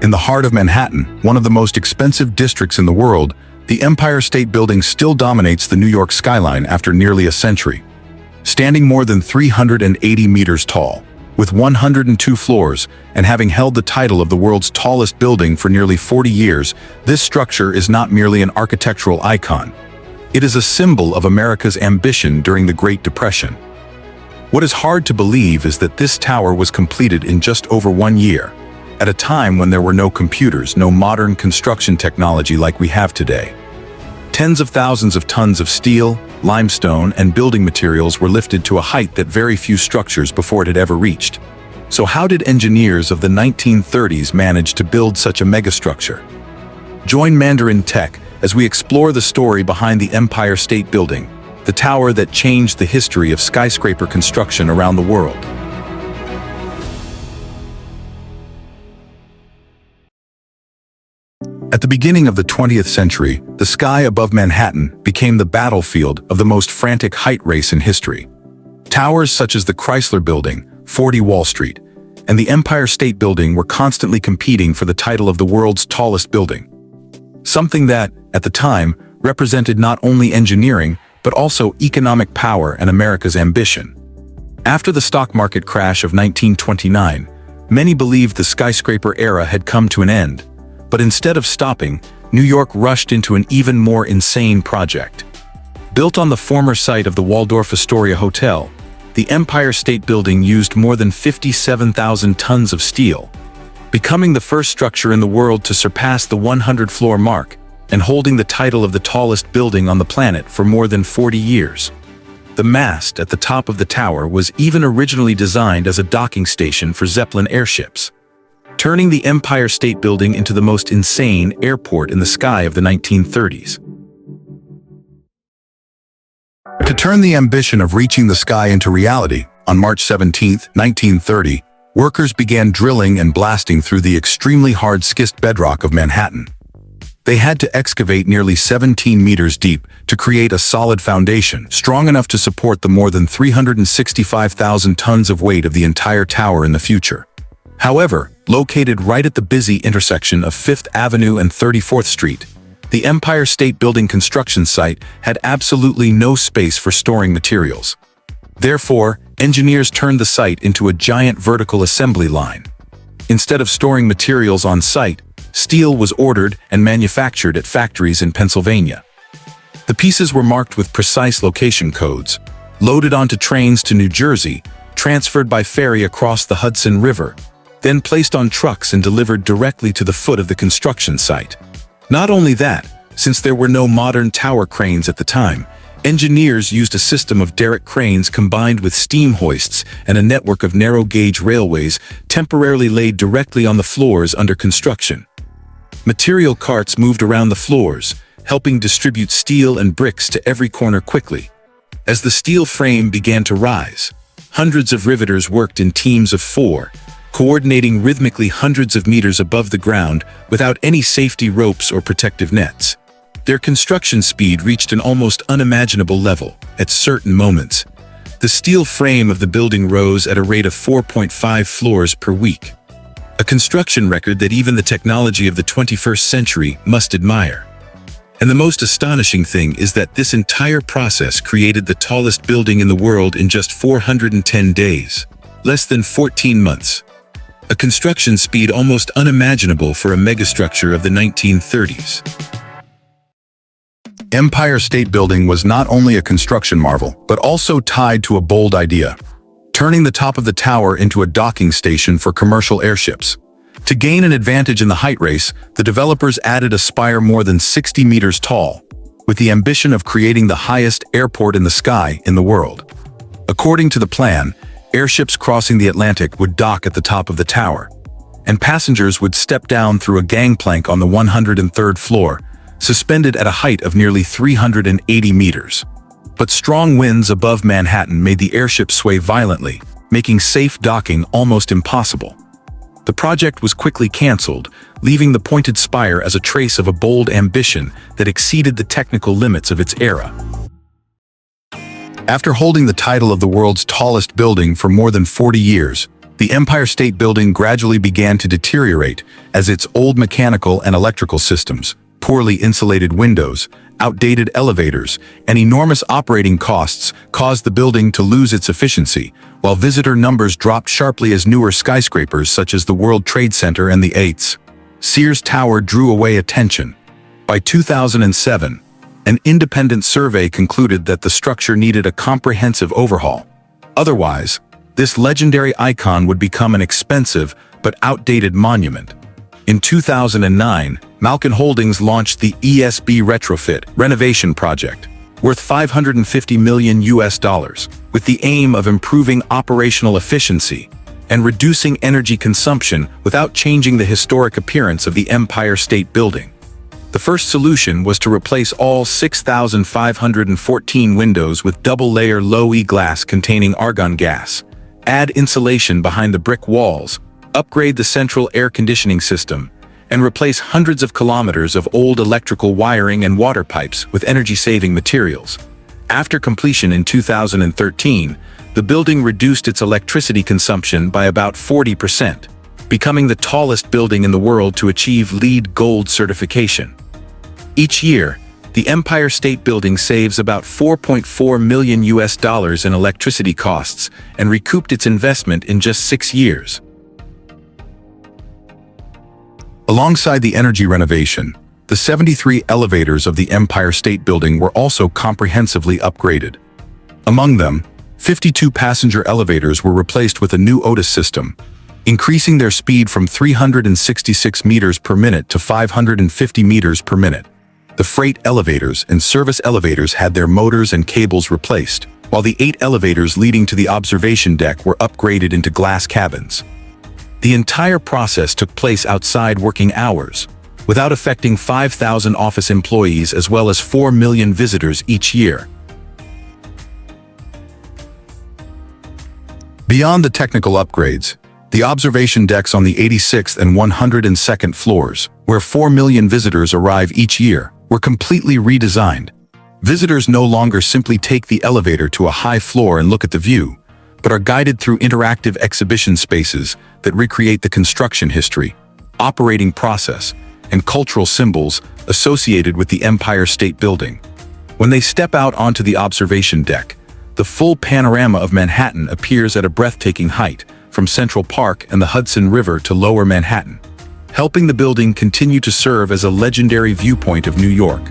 In the heart of Manhattan, one of the most expensive districts in the world, the Empire State Building still dominates the New York skyline after nearly a century. Standing more than 380 meters tall, with 102 floors, and having held the title of the world's tallest building for nearly 40 years, this structure is not merely an architectural icon. It is a symbol of America's ambition during the Great Depression. What is hard to believe is that this tower was completed in just over 1 year, at a time when there were no computers, no modern construction technology like we have today. Tens of thousands of tons of steel, limestone, and building materials were lifted to a height that very few structures before it had ever reached. So how did engineers of the 1930s manage to build such a megastructure? Join Mandarin Tech as we explore the story behind the Empire State Building, the tower that changed the history of skyscraper construction around the world. At the beginning of the 20th century, the sky above Manhattan became the battlefield of the most frantic height race in history. Towers such as the Chrysler Building, 40 Wall Street, and the Empire State Building were constantly competing for the title of the world's tallest building. Something that, at the time, represented not only engineering, but also economic power and America's ambition. After the stock market crash of 1929, many believed the skyscraper era had come to an end. But instead of stopping, New York rushed into an even more insane project. Built on the former site of the Waldorf Astoria Hotel, the Empire State Building used more than 57,000 tons of steel, becoming the first structure in the world to surpass the 100-floor mark and holding the title of the tallest building on the planet for more than 40 years. The mast at the top of the tower was even originally designed as a docking station for Zeppelin airships, turning the Empire State Building into the most insane airport in the sky of the 1930s. To turn the ambition of reaching the sky into reality, on March 17, 1930, workers began drilling and blasting through the extremely hard schist bedrock of Manhattan. They had to excavate nearly 17 meters deep to create a solid foundation strong enough to support the more than 365,000 tons of weight of the entire tower in the future. However, located right at the busy intersection of 5th Avenue and 34th Street, the Empire State Building construction site had absolutely no space for storing materials. Therefore, engineers turned the site into a giant vertical assembly line. Instead of storing materials on site, steel was ordered and manufactured at factories in Pennsylvania. The pieces were marked with precise location codes, loaded onto trains to New Jersey, transferred by ferry across the Hudson River, then placed on trucks and delivered directly to the foot of the construction site. Not only that, since there were no modern tower cranes at the time, engineers used a system of derrick cranes combined with steam hoists and a network of narrow-gauge railways temporarily laid directly on the floors under construction. Material carts moved around the floors, helping distribute steel and bricks to every corner quickly. As the steel frame began to rise, hundreds of riveters worked in teams of 4, coordinating rhythmically hundreds of meters above the ground without any safety ropes or protective nets. Their construction speed reached an almost unimaginable level at certain moments. The steel frame of the building rose at a rate of 4.5 floors per week, a construction record that even the technology of the 21st century must admire. And the most astonishing thing is that this entire process created the tallest building in the world in just 410 days, less than 14 months. A construction speed almost unimaginable for a megastructure of the 1930s. Empire State Building was not only a construction marvel, but also tied to a bold idea: turning the top of the tower into a docking station for commercial airships. To gain an advantage in the height race, the developers added a spire more than 60 meters tall, with the ambition of creating the highest airport in the sky in the world. According to the plan, airships crossing the Atlantic would dock at the top of the tower, and passengers would step down through a gangplank on the 103rd floor, suspended at a height of nearly 380 meters. But strong winds above Manhattan made the airship sway violently, making safe docking almost impossible. The project was quickly canceled, leaving the pointed spire as a trace of a bold ambition that exceeded the technical limits of its era. After holding the title of the world's tallest building for more than 40 years, The Empire State Building gradually began to deteriorate as its old mechanical and electrical systems, poorly insulated windows, outdated elevators, and enormous operating costs caused the building to lose its efficiency, while visitor numbers dropped sharply as newer skyscrapers such as the World Trade Center and the Eights. Sears Tower drew away attention. By 2007, an independent survey concluded that the structure needed a comprehensive overhaul. Otherwise, this legendary icon would become an expensive but outdated monument. In 2009, Malkin Holdings launched the ESB Retrofit renovation project, worth $550 million, with the aim of improving operational efficiency and reducing energy consumption without changing the historic appearance of the Empire State Building. The first solution was to replace all 6,514 windows with double-layer low-E glass containing argon gas, add insulation behind the brick walls, upgrade the central air conditioning system, and replace hundreds of kilometers of old electrical wiring and water pipes with energy-saving materials. After completion in 2013, the building reduced its electricity consumption by about 40%, becoming the tallest building in the world to achieve LEED Gold certification. Each year, the Empire State Building saves about $4.4 million in electricity costs and recouped its investment in just 6 years. Alongside the energy renovation, the 73 elevators of the Empire State Building were also comprehensively upgraded. Among them, 52 passenger elevators were replaced with a new Otis system, increasing their speed from 366 meters per minute to 550 meters per minute. The freight elevators and service elevators had their motors and cables replaced, while the 8 elevators leading to the observation deck were upgraded into glass cabins. The entire process took place outside working hours, without affecting 5,000 office employees as well as 4 million visitors each year. Beyond the technical upgrades, the observation decks on the 86th and 102nd floors, where 4 million visitors arrive each year, were completely redesigned. Visitors no longer simply take the elevator to a high floor and look at the view, but are guided through interactive exhibition spaces that recreate the construction history, operating process, and cultural symbols associated with the Empire State Building. When they step out onto the observation deck, the full panorama of Manhattan appears at a breathtaking height, from Central Park and the Hudson River to Lower Manhattan, helping the building continue to serve as a legendary viewpoint of New York.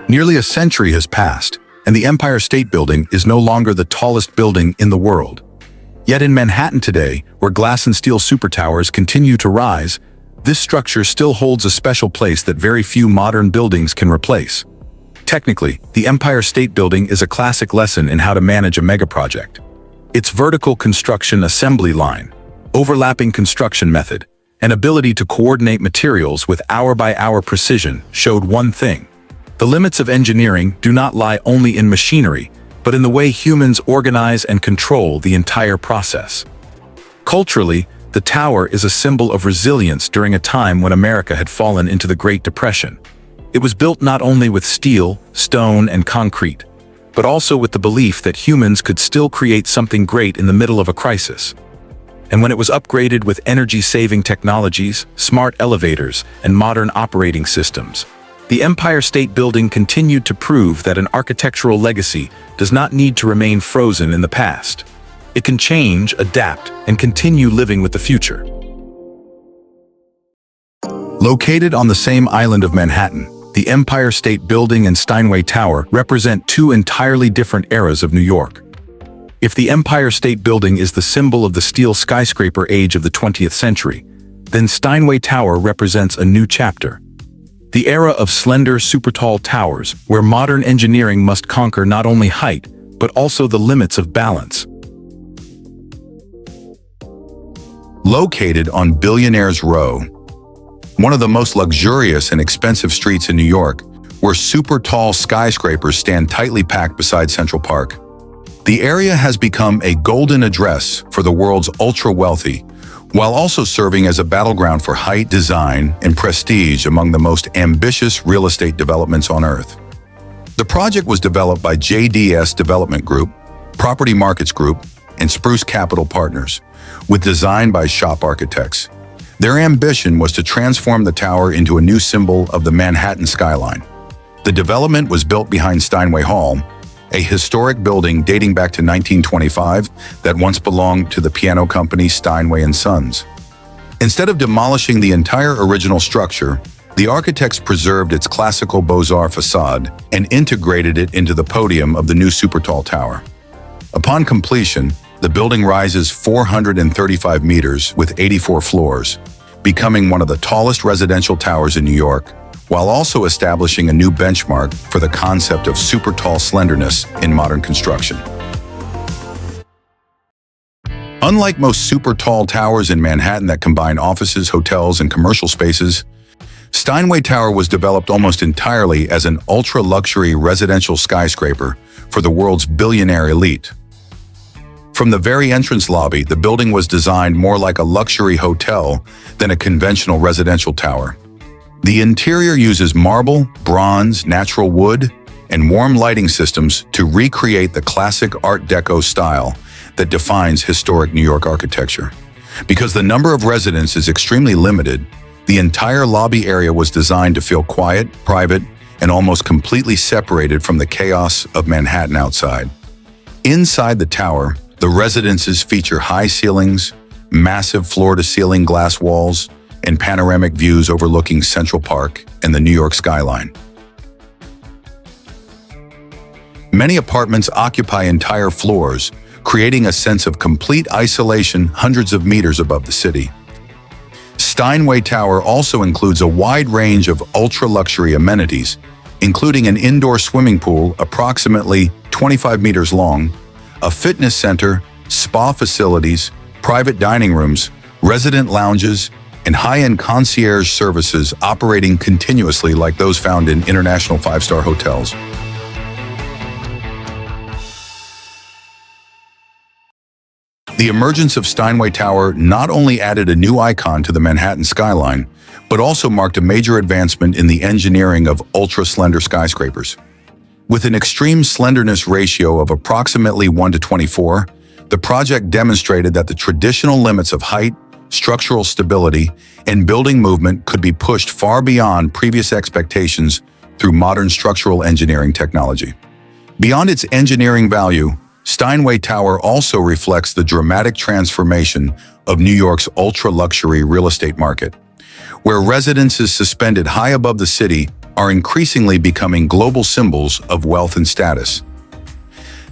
Nearly a century has passed, and the Empire State Building is no longer the tallest building in the world. Yet in Manhattan today, where glass and steel supertowers continue to rise, this structure still holds a special place that very few modern buildings can replace. Technically, the Empire State Building is a classic lesson in how to manage a megaproject. Its vertical construction assembly line, overlapping construction method, and ability to coordinate materials with hour-by-hour precision showed one thing: the limits of engineering do not lie only in machinery, but in the way humans organize and control the entire process. Culturally, the tower is a symbol of resilience during a time when America had fallen into the Great Depression. It was built not only with steel, stone, and concrete, but also with the belief that humans could still create something great in the middle of a crisis. And when it was upgraded with energy-saving technologies, smart elevators, and modern operating systems, the Empire State Building continued to prove that an architectural legacy does not need to remain frozen in the past. It can change, adapt, and continue living with the future. Located on the same island of Manhattan, the Empire State Building and Steinway Tower represent two entirely different eras of New York. If the Empire State Building is the symbol of the steel skyscraper age of the 20th century, then Steinway Tower represents a new chapter. The era of slender, super-tall towers, where modern engineering must conquer not only height, but also the limits of balance. Located on Billionaire's Row, one of the most luxurious and expensive streets in New York, where super-tall skyscrapers stand tightly packed beside Central Park, the area has become a golden address for the world's ultra-wealthy, while also serving as a battleground for height, design, and prestige among the most ambitious real estate developments on Earth. The project was developed by JDS Development Group, Property Markets Group, and Spruce Capital Partners, with design by shop architects. Their ambition was to transform the tower into a new symbol of the Manhattan skyline. The development was built behind Steinway Hall, a historic building dating back to 1925 that once belonged to the piano company Steinway and Sons. Instead of demolishing the entire original structure, the architects preserved its classical Beaux-Arts facade and integrated it into the podium of the new super-tall tower. Upon completion, the building rises 435 meters with 84 floors, becoming one of the tallest residential towers in New York, while also establishing a new benchmark for the concept of super-tall slenderness in modern construction. Unlike most super-tall towers in Manhattan that combine offices, hotels, and commercial spaces, Steinway Tower was developed almost entirely as an ultra-luxury residential skyscraper for the world's billionaire elite. From the very entrance lobby, the building was designed more like a luxury hotel than a conventional residential tower. The interior uses marble, bronze, natural wood, and warm lighting systems to recreate the classic Art Deco style that defines historic New York architecture. Because the number of residents is extremely limited, the entire lobby area was designed to feel quiet, private, and almost completely separated from the chaos of Manhattan outside. Inside the tower, the residences feature high ceilings, massive floor-to-ceiling glass walls, and panoramic views overlooking Central Park and the New York skyline. Many apartments occupy entire floors, creating a sense of complete isolation hundreds of meters above the city. Steinway Tower also includes a wide range of ultra-luxury amenities, including an indoor swimming pool approximately 25 meters long, a fitness center, spa facilities, private dining rooms, resident lounges, and high-end concierge services operating continuously like those found in international five-star hotels. The emergence of Steinway Tower not only added a new icon to the Manhattan skyline, but also marked a major advancement in the engineering of ultra-slender skyscrapers. With an extreme slenderness ratio of approximately 1:24, the project demonstrated that the traditional limits of height, structural stability, and building movement could be pushed far beyond previous expectations through modern structural engineering technology. Beyond its engineering value, Steinway Tower also reflects the dramatic transformation of New York's ultra-luxury real estate market, where residences suspended high above the city are increasingly becoming global symbols of wealth and status.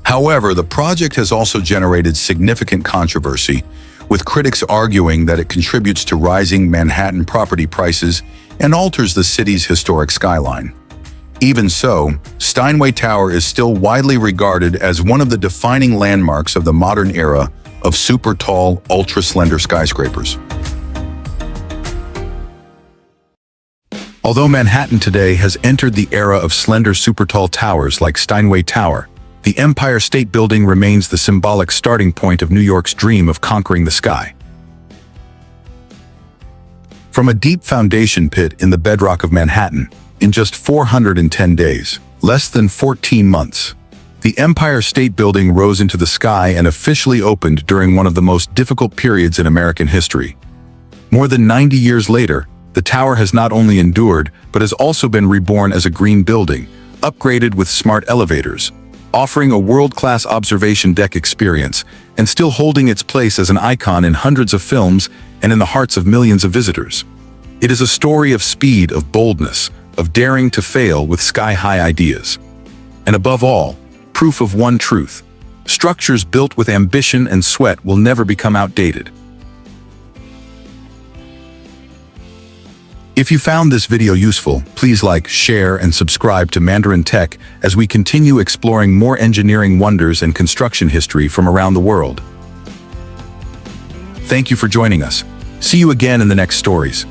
However, the project has also generated significant controversy, with critics arguing that it contributes to rising Manhattan property prices and alters the city's historic skyline. Even so, Steinway Tower is still widely regarded as one of the defining landmarks of the modern era of super-tall, ultra-slender skyscrapers. Although Manhattan today has entered the era of slender super-tall towers like Steinway Tower, the Empire State Building remains the symbolic starting point of New York's dream of conquering the sky. From a deep foundation pit in the bedrock of Manhattan, in just 410 days, less than 14 months, the Empire State Building rose into the sky and officially opened during one of the most difficult periods in American history. More than 90 years later, the tower has not only endured, but has also been reborn as a green building, upgraded with smart elevators, offering a world-class observation deck experience, and still holding its place as an icon in hundreds of films and in the hearts of millions of visitors. It is a story of speed, of boldness, of daring to fail with sky-high ideas. And above all, proof of one truth: structures built with ambition and sweat will never become outdated. If you found this video useful, please like, share, and subscribe to Mandarin Tech as we continue exploring more engineering wonders and construction history from around the world. Thank you for joining us. See you again in the next stories.